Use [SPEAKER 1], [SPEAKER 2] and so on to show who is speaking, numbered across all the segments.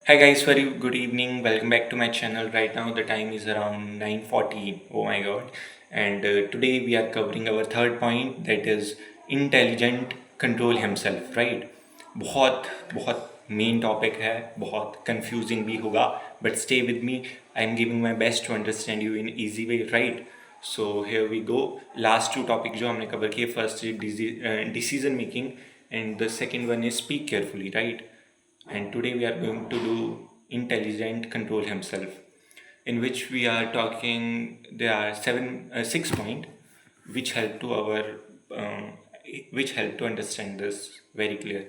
[SPEAKER 1] Hi guys, very good evening. Welcome back to my channel. Right now the time is around 9:14. Oh my god. And today we are covering our third point, that is intelligent control himself, right? बहुत बहुत main topic है, बहुत confusing भी होगा, but stay with me. I am giving my best to understand you in easy way, right? So here we go. Last two topic जो हमने cover किए, first is decision making and the second one is speak carefully, right? And today we are going to do intelligent control himself, in which we are talking. There are six point which help to our um, which help to understand this very clear.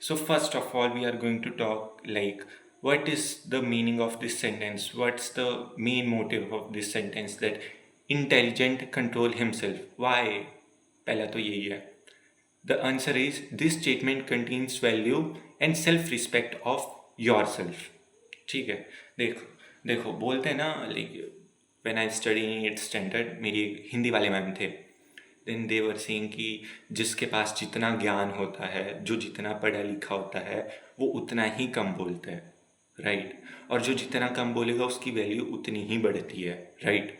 [SPEAKER 1] So first of all, we are going to talk like what is the meaning of this sentence, what's the main motive of this sentence, that intelligent control himself. Why? पहला तो यही है. The answer is this statement contains value and self respect of yourself. ठीक है. देखो देखो बोलते हैं ना, like when I study in eight standard, मेरी हिंदी वाले मैम थे. देन दे वर सेइंग कि जिसके पास जितना ज्ञान होता है, जो जितना पढ़ा लिखा होता है, वो उतना ही कम बोलता है, राइट? और जो जितना कम बोलेगा उसकी वैल्यू उतनी ही बढ़ती है, right?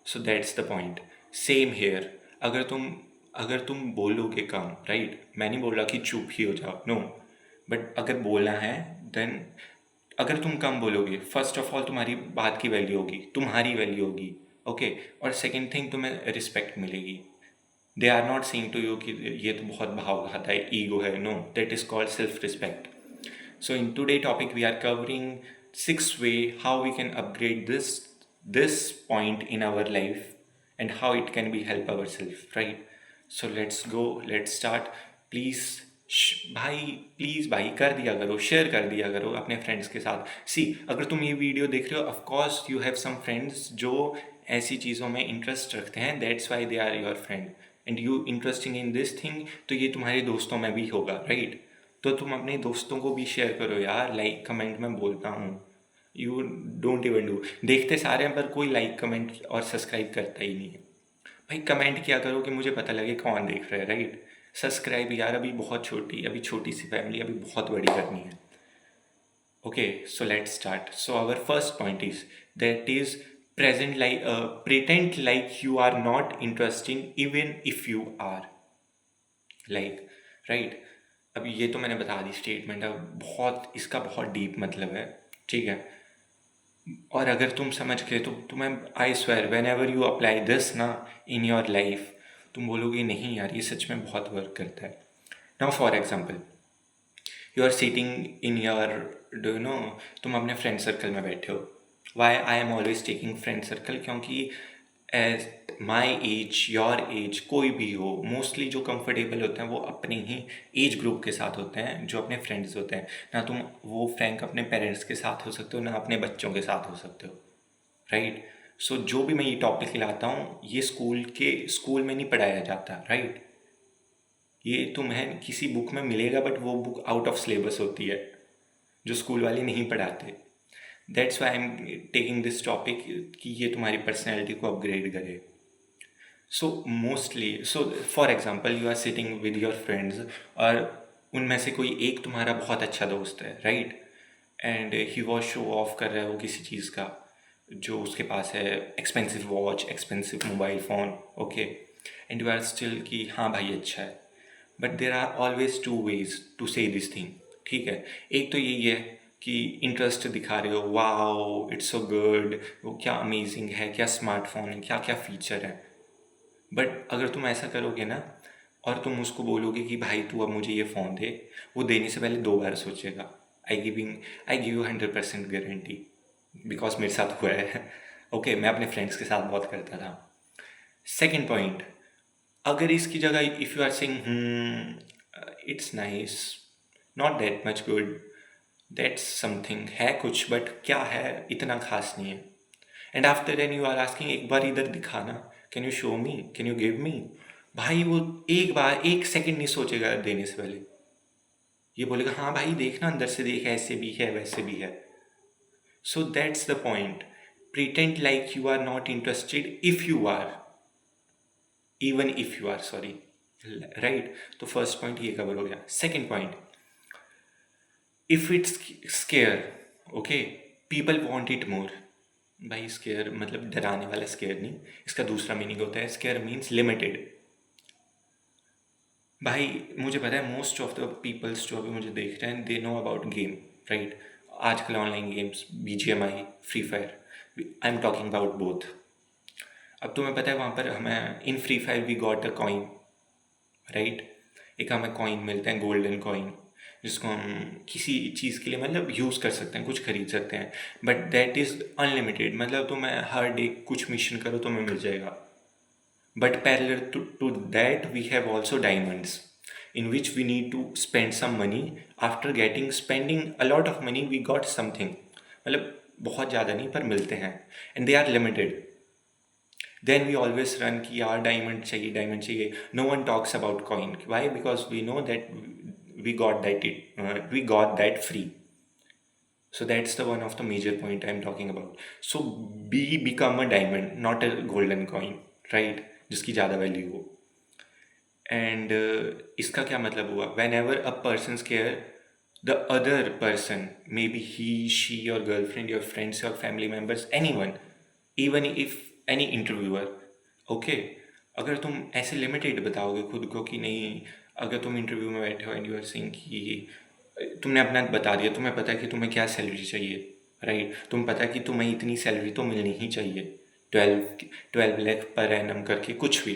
[SPEAKER 1] So that's the point. Same here. अगर तुम अगर तुम बोलोगे कम, राइट? मैं नहीं बोल रहा कि चुप ही हो जाओ, नो. बट अगर बोलना है, देन अगर तुम कम बोलोगे, फर्स्ट ऑफ ऑल तुम्हारी बात की वैल्यू होगी, तुम्हारी वैल्यू होगी, ओके? और सेकेंड थिंग, तुम्हें रिस्पेक्ट मिलेगी. They are not saying to you कि ये तो बहुत भाव खाता है, ईगो है. No, that is called self respect. So in today topic we are covering six way how we can upgrade this point in our life and how it can be help ourselves, right? So let's go, let's start. Please भाई, please भाई कर दिया करो, share कर दिया करो अपने friends के साथ. सी, अगर तुम ये वीडियो देख रहे हो, of course you have some friends जो ऐसी चीज़ों में इंटरेस्ट रखते हैं, that's why they are your friend. And you interesting in this thing, तो ये तुम्हारे दोस्तों में भी होगा, राइट? तो तुम अपने दोस्तों को भी शेयर करो यार. लाइक कमेंट में बोलता हूँ, यू डोंट इवन डू. देखते सारे हैं पर कोई लाइक कमेंट और सब्सक्राइब करता ही नहीं है. भाई कमेंट किया करो कि मुझे पता लगे कौन देख रहा है, राइट? सब्सक्राइब यार अभी बहुत छोटी, अभी छोटी सी फैमिली, अभी बहुत बड़ी करनी है. Okay, so let's start. So our first point is that is present like pretend like you are not interesting even if you are, like, right? अब ये तो मैंने बता दी स्टेटमेंट. अब बहुत इसका बहुत डीप मतलब है, ठीक है? और अगर तुम समझ गए तो तुम्हें, I swear, when ever you apply this ना इन योर लाइफ, तुम बोलोगे नहीं यार ये सच में बहुत वर्क करता है. Now for example, you are sitting in your, do you know, तुम अपने फ्रेंड सर्कल में बैठे हो. Why I am always taking friend circle? क्योंकि as my age, your age, कोई भी हो, मोस्टली जो कंफर्टेबल होते हैं वो अपने ही एज ग्रुप के साथ होते हैं, जो अपने फ्रेंड्स होते हैं. ना तुम वो फ्रैंक अपने पेरेंट्स के साथ हो सकते हो, ना अपने बच्चों के साथ हो सकते हो, राइट? सो जो भी मैं ये टॉपिक लाता हूँ, ये स्कूल में नहीं पढ़ाया जाता, राइट? ये तुम्हें किसी बुक में मिलेगा, बट वो बुक आउट ऑफ सिलेबस होती है, जो स्कूल वाले नहीं पढ़ाते. That's why I am taking this topic, कि ये तुम्हारी पर्सनैलिटी को अपग्रेड करे. So mostly, so for example, you are sitting with your friends, और उनमें से कोई एक तुम्हारा बहुत अच्छा दोस्त है, right? And he was show off कर रहा है वो किसी चीज़ का, जो उसके पास है, expensive watch, expensive mobile phone, okay? And you are still कि हाँ भाई अच्छा है. But there are always two ways to say this thing, ठीक है? एक तो यही है कि इंटरेस्ट दिखा रहे हो, वाओ इट्स सो गुड, वो क्या अमेजिंग है, क्या स्मार्टफोन है, क्या क्या फीचर है. बट अगर तुम ऐसा करोगे ना, और तुम उसको बोलोगे कि भाई तू अब मुझे ये फ़ोन दे, वो देने से पहले दो बार सोचेगा. I give you 100% guarantee, because मेरे साथ हुआ है. ओके, मैं अपने फ्रेंड्स के साथ बहुत करता था. सेकेंड पॉइंट, अगर इसकी जगह if you are saying it's nice, not that much good, that's something, है कुछ बट क्या है, इतना खास नहीं है. And after then you are asking, एक बार इधर दिखाना, can you show me, can you give me. भाई वो एक बार, एक सेकंड नहीं सोचेगा देने से पहले. ये बोलेगा हाँ भाई देखना, अंदर से देख, ऐसे भी है वैसे भी है. So that's the point. Pretend like you are not interested if you are, even if you are, sorry, right? तो फर्स्ट पॉइंट ये कवर हो गया. Second point, if it's scare, okay, people want it more. भाई scare मतलब डराने वाला square नहीं, इसका दूसरा मीनिंग होता है, स्केयर मीन्स लिमिटेड। भाई मुझे पता है मोस्ट ऑफ द पीपल्स जो अभी मुझे देख रहे हैं they know about game, right. आजकल online games, BGMI, Free Fire, I am talking about both. अब तुम्हें पता है वहाँ पर हमें in Free Fire we got a coin, right. एक हमें कॉइन मिलते हैं, गोल्डन कॉइन, जिसको हम किसी चीज़ के लिए मतलब यूज़ कर सकते हैं, कुछ खरीद सकते हैं। बट दैट इज़ अनलिमिटेड, मतलब तुम्हें हर डे कुछ मिशन करो तुम्हें मिल जाएगा। But parallel to that, we have also diamonds, in which we need to spend some money. After spending a lot of money, we got something. मतलब बहुत ज़्यादा नहीं पर मिलते हैं, and they are limited. Then we always run कि यार diamond चाहिए, डायमंड चाहिए. No one talks about coin. Why? Because we know that we got that free. So that's the one of the major point I'm talking about. So become a diamond, not a golden coin, right? जिसकी ज़्यादा value हो. And इसका क्या मतलब हुआ? When ever a person care the other person, may be he, she, your girlfriend, your friends, your family members, any one, even if any interviewer, okay, अगर तुम ऐसे लिमिटेड बताओगे खुद को कि नहीं, अगर तुम इंटरव्यू में बैठे हो एंड यू आर सेइंग कि तुमने अपना बता दिया, तुम्हें पता है कि तुम्हें क्या सैलरी चाहिए, राइट, तुम पता है कि तुम्हें इतनी सैलरी तो मिलनी ही चाहिए, 12 लाख पर एनम करके कुछ भी,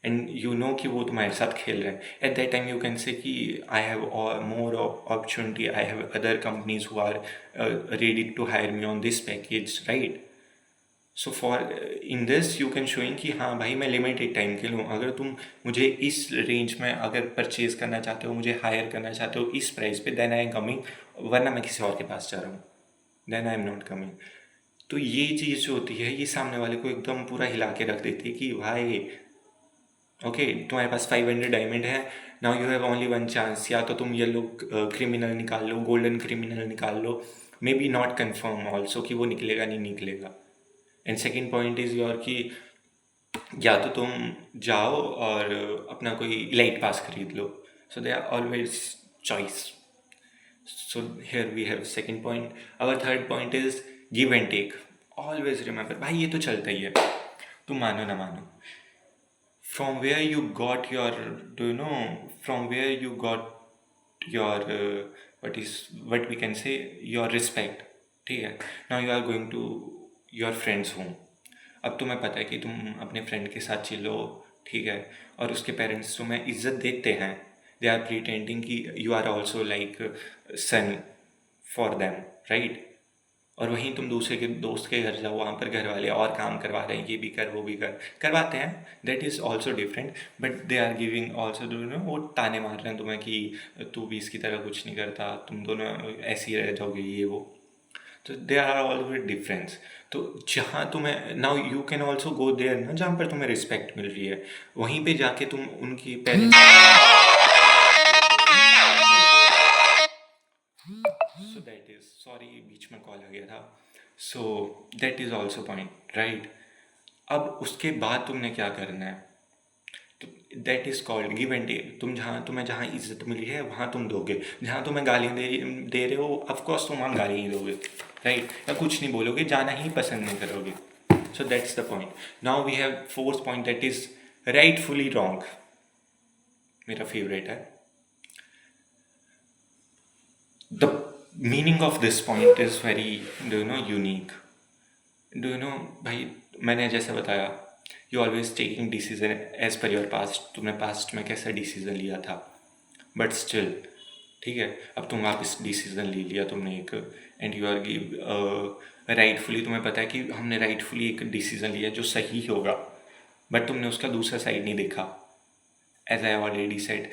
[SPEAKER 1] एंड यू नो कि वो तुम्हारे साथ खेल रहे हैं, at that time you can say कि I have more opportunity, I have other companies who are ready to hire me on this package, right. So for in this you can showing कि हाँ भाई मैं limited time के लूँ, अगर तुम मुझे इस रेंज में अगर परचेज़ करना चाहते हो, मुझे हायर करना चाहते हो इस प्राइस पे, देन आई एम कमिंग, वरना मैं किसी और के पास जा रहा हूँ, then I am not coming. तो ये चीज़ जो होती है ये सामने वाले को एकदम पूरा हिला के रख देती है कि भाई ओके, तुम्हारे पास 500 डायमंड है, now you have only one chance, या तो तुम येलो क्रिमिनल निकाल लो, गोल्डन क्रिमिनल निकाल लो, may be not confirm also कि वो निकलेगा नहीं निकलेगा। And second point is your कि या तो तुम जाओ और अपना कोई इलाइट पास खरीद लो, so they are always choice. So here we have second point. Our third point is give and take. Always remember भाई ये तो चलता ही है, तुम मानो ना मानो, from where you got your, do you know, from where you got your what we can say, your respect, ठीक है। now you are going to your friend's home, अब तुम्हें पता है कि तुम अपने फ्रेंड के साथ चिलो, ठीक है, और उसके पेरेंट्स तुम्हें इज्जत देते हैं, दे आर प्रिटेंडिंग कि you are also like son for them, right. और वहीं तुम दूसरे के दोस्त के घर जाओ, वहाँ पर घर वाले और काम करवा रहे हैं, ये भी कर वो भी कर, करवाते हैं, that is also different, but they are giving also, do know, वो ताने मार रहे हैं तुम्हें कि तू भी इसकी तरह कुछ नहीं करता, तुम दोनों ऐसे ही रह जाओगे, ये वो। तो दे आर ऑलवेज डिफरेंस। तो जहाँ तुम्हें now you can also go there ना, जहाँ पर तुम्हें रिस्पेक्ट मिल रही है, वहीं पे जाके तुम उनकी parents, so that is sorry बीच में कॉल आ गया था, so that is also point, right. अब उसके बाद तुमने क्या करना है, तो that is called give and take. तुम जहाँ तुम्हें जहाँ इज्जत मिली है वहाँ तुम दोगे, जहाँ तुम्हें गालियाँ दे रहे हो ऑफकोर्स तुम वहाँ गाली ही दोगे, राइट, या कुछ नहीं बोलोगे, जाना ही पसंद नहीं करोगे। So that's the point. Now we have fourth point, that is rightfully wrong, मेरा फेवरेट है। The meaning of this point is very, do you know, unique. Do you know भाई, मैंने जैसे बताया, you always taking decision as per your past, तुमने past में कैसा decision लिया था, बट स्टिल ठीक है, अब तुम वापस डिसीजन ले लिया तुमने एक, and you are give rightfully, तुम्हें पता है कि हमने राइटफुली एक डिसीजन लिया जो सही होगा, बट तुमने उसका दूसरा साइड नहीं देखा। As I already said,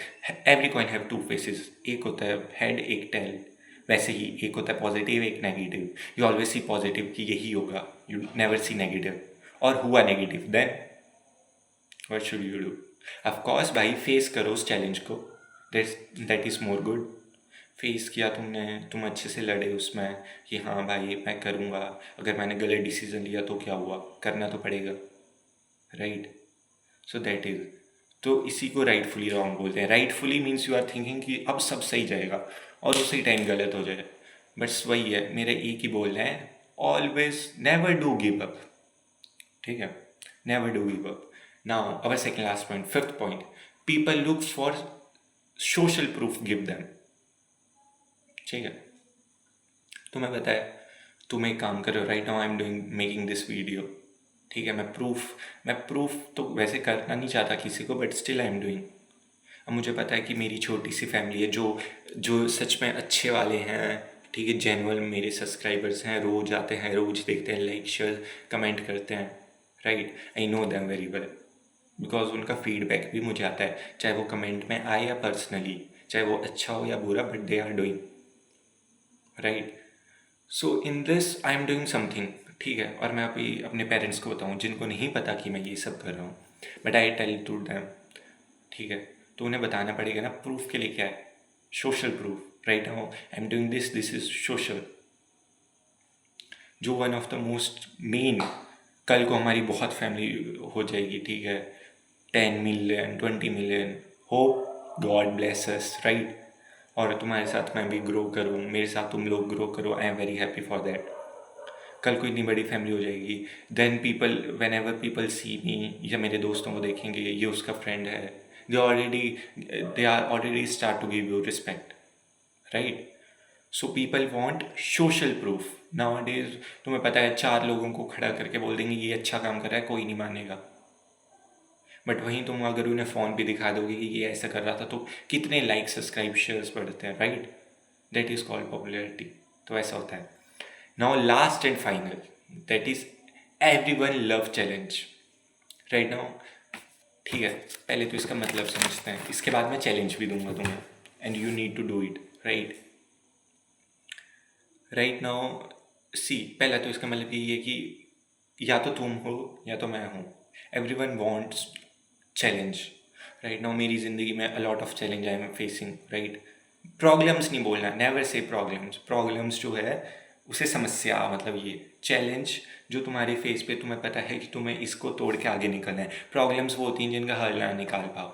[SPEAKER 1] every coin have two faces, एक होता है हेड एक टेल, वैसे ही एक होता है पॉजिटिव एक negative, you always see positive कि यही होगा, यू नेवर सी नेगेटिव, और हुआ negative, then what should you do? Of course भाई फेस करो उस चैलेंज को, that is more good. Face किया तुमने, तुम अच्छे से लड़े उसमें कि हाँ भाई मैं करूँगा, अगर मैंने गलत डिसीजन लिया तो क्या हुआ, करना तो पड़ेगा, राइट। सो दैट इज, तो इसी को राइटफुली रॉन्ग बोलते हैं। Rightfully means you are thinking कि अब सब सही जाएगा और उसी टाइम गलत हो जाए, बस वही है, मेरा एक ही बोल है, always never do give up, ठीक है, never do give up. Now our second last point, fifth point, people look for social proof give them. ठीक है, तुम्हें पता है, तुम एक काम करो, right now I am doing making this video, ठीक है, मैं प्रूफ तो वैसे करना नहीं चाहता किसी को, but still I am doing. अब मुझे पता है कि मेरी छोटी सी फैमिली है, जो जो सच में अच्छे वाले हैं, ठीक है, जेन्युइन मेरे सब्सक्राइबर्स हैं, रोज़ आते हैं, रोज़ देखते हैं, लाइक शेयर कमेंट करते हैं, right. I know them very well, because उनका फीडबैक भी मुझे आता है, चाहे वो कमेंट में आए या पर्सनली, चाहे वो अच्छा हो या बुरा, but they are doing, right. So in this I am doing something, ठीक है, और मैं अभी अपने पेरेंट्स को बताऊँ जिनको नहीं पता कि मैं ये सब कर रहा हूँ, but I tell to them, ठीक है. तो उन्हें बताना पड़ेगा ना, प्रूफ के लिए क्या है, social proof, right now I am doing this, this is social. जो one of the most main, कल को हमारी बहुत फैमिली हो जाएगी, ठीक है, 10 million 20 million, hope God bless us, right. और तुम्हारे साथ मैं भी ग्रो करूँ, मेरे साथ तुम लोग ग्रो करो, I am very happy for that. कल को इतनी बड़ी फैमिली हो जाएगी, then people, whenever people see me, या मेरे दोस्तों को देखेंगे ये उसका फ्रेंड है, they are already start to give you respect, right. So people want social proof nowadays. तुम्हें पता है, 4 लोगों को खड़ा करके बोल देंगे ये अच्छा काम कर रहा है, कोई नहीं मानेगा. बट वहीं तुम अगर उन्हें फ़ोन पे दिखा दोगे कि ये ऐसा कर रहा था, तो कितने लाइक सब्सक्राइब शेयर्स बढ़ते हैं, right. That is called popularity. तो ऐसा होता है. Now last and final, that is everyone love challenge, right now. ठीक है, पहले तो इसका मतलब समझते हैं, इसके बाद मैं चैलेंज भी दूंगा तुम्हें, and you need to do it, right. Right now see, पहला तो इसका मतलब यही है कि या तो तुम हो या तो मैं हूँ. Every one wants challenge, right now. मेरी ज़िंदगी में a lot of challenge I am facing, right. Problems नहीं बोलना, नेवर से प्रॉब्लम्स. प्रॉब्लम्स जो है उसे समस्या, मतलब ये चैलेंज जो तुम्हारी फेस पे तुम्हें पता है कि तुम्हें इसको तोड़ के आगे निकलना है. प्रॉब्लम्स वो होती हैं जिनका हल ना निकाल पाओ,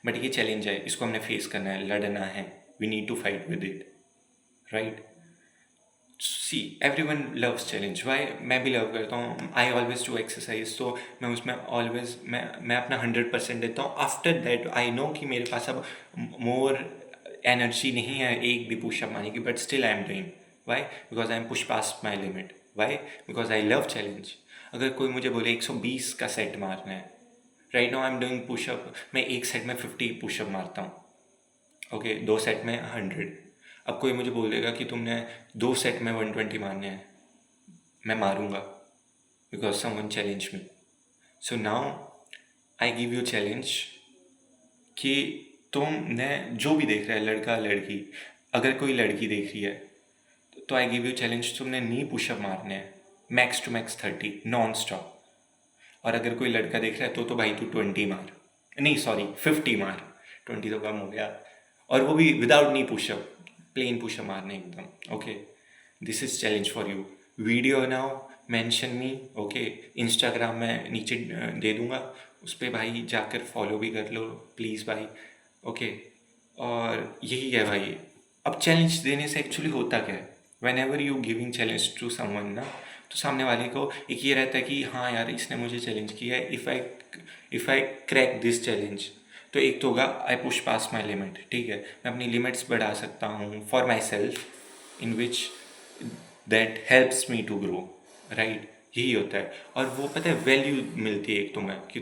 [SPEAKER 1] बट ये चैलेंज है, इसको हमने फेस करना है, लड़ना है. We need to fight with it, right. See every one loves challenge, why, मैं भी लव करता हूँ. आई ऑलवेज डू एक्सरसाइज, तो मैं उसमें ऑलवेज मैं अपना 100% देता हूँ. आफ्टर दैट आई नो कि मेरे पास अब मोर एनर्जी नहीं है एक भी पुशअप मारने की, but still I am doing. Why? Because I am push past my limit. Why? Because I love challenge. अगर कोई मुझे बोले 120 का सेट मारना है, right now I am doing pushup, मैं एक सेट में 50 पुशअप मारता हूँ, ओके, 2 सेट में 100. अब कोई मुझे बोलेगा कि तुमने 2 सेट में 120 मारने हैं, मैं मारूंगा, because someone challenge me. So now I give you challenge कि तुमने जो भी देख रहा है, लड़का लड़की, अगर कोई लड़की देख रही है, तो आई गिव यू चैलेंज, तुमने नी पुशअप मारने हैं, max to max 30 non stop. और अगर कोई लड़का देख रहा है तो भाई तू 20 मार, नहीं सॉरी 50 मार, 20 तो कम हो गया, और वो भी विदाउट नी पुशअप, प्लेन पुशअप मारने एकदम, okay. This is challenge for you. Video now mention me, okay. Instagram में नीचे दे दूंगा, उस पर भाई जाकर फॉलो भी कर लो प्लीज़ भाई, ओके. और यही है भाई. अब चैलेंज देने से एक्चुअली होता क्या है, whenever you giving challenge to someone ना, तो सामने वाले को एक ये रहता है कि हाँ यार इसने मुझे चैलेंज किया है, if I crack this challenge, तो एक तो होगा I push pass my limit, ठीक है, मैं अपनी लिमिट्स बढ़ा सकता हूँ for my self, in which that helps me to grow, right. यही होता है. और वो पता है वैल्यू मिलती है एक तुम्हें कि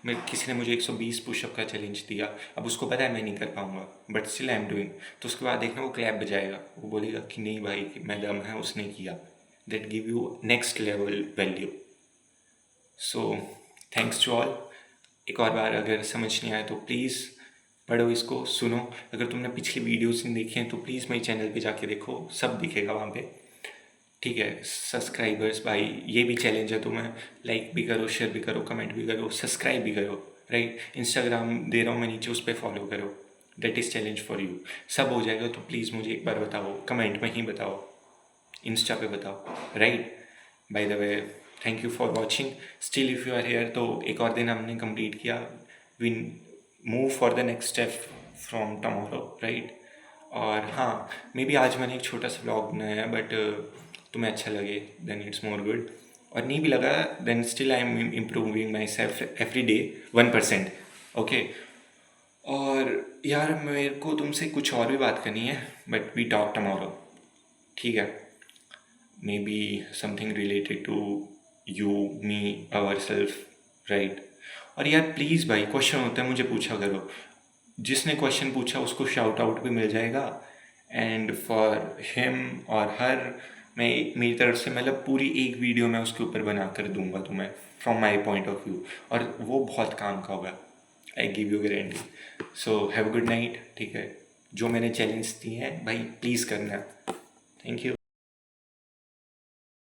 [SPEAKER 1] मैं किसी ने मुझे 120 पुशअप का चैलेंज दिया, अब उसको पता है मैं नहीं कर पाऊंगा, but still I am doing, तो उसके बाद देखना वो क्लैप बजाएगा, वो बोलेगा कि नहीं भाई कि मैं दम है, उसने किया. That give you next level value. So thanks to all. एक और बार अगर समझ नहीं आया तो प्लीज़ पढ़ो इसको, सुनो. अगर तुमने पिछली वीडियोस नहीं देखी हैं तो प्लीज़ मेरे चैनल पे जाके देखो, सब दिखेगा वहाँ पे, ठीक है. सब्सक्राइबर्स भाई, ये भी चैलेंज है, तुम्हें लाइक भी करो, शेयर भी करो, कमेंट भी करो, सब्सक्राइब भी करो, राइट. इंस्टाग्राम दे रहा हूँ मैं नीचे, उस पर फॉलो करो. That is challenge for you. सब हो जाएगा तो प्लीज़ मुझे एक बार बताओ, कमेंट में ही बताओ, इंस्टा पे बताओ, right. By the way, thank you for watching. Still if you are here, तो एक और दिन हमने कंप्लीट किया. We move for the next step from tomorrow, right. और हाँ, मे बी आज मैंने एक छोटा सा व्लॉग बनाया है, बट तुम्हें अच्छा लगे देन इट्स मोर गुड, और नहीं भी लगा then still I am improving my self every day 1%। Okay. और यार मेरे को तुमसे कुछ और भी बात करनी है, बट वी टॉक टमोरो, ठीक है? Maybe something related to you, me, our self, right? और यार प्लीज़ भाई, क्वेश्चन होता है मुझे पूछा करो, जिसने क्वेश्चन पूछा उसको शाउट आउट भी मिल जाएगा, एंड फॉर हिम और हर मैं मेरी तरफ से मतलब पूरी एक वीडियो मैं उसके ऊपर बना कर दूंगा तुम्हें from my point of view, और वो बहुत काम का होगा, I give you guarantee. So have a good night, ठीक है? जो मैंने चैलेंज दिए हैं भाई प्लीज़ करना। Thank you.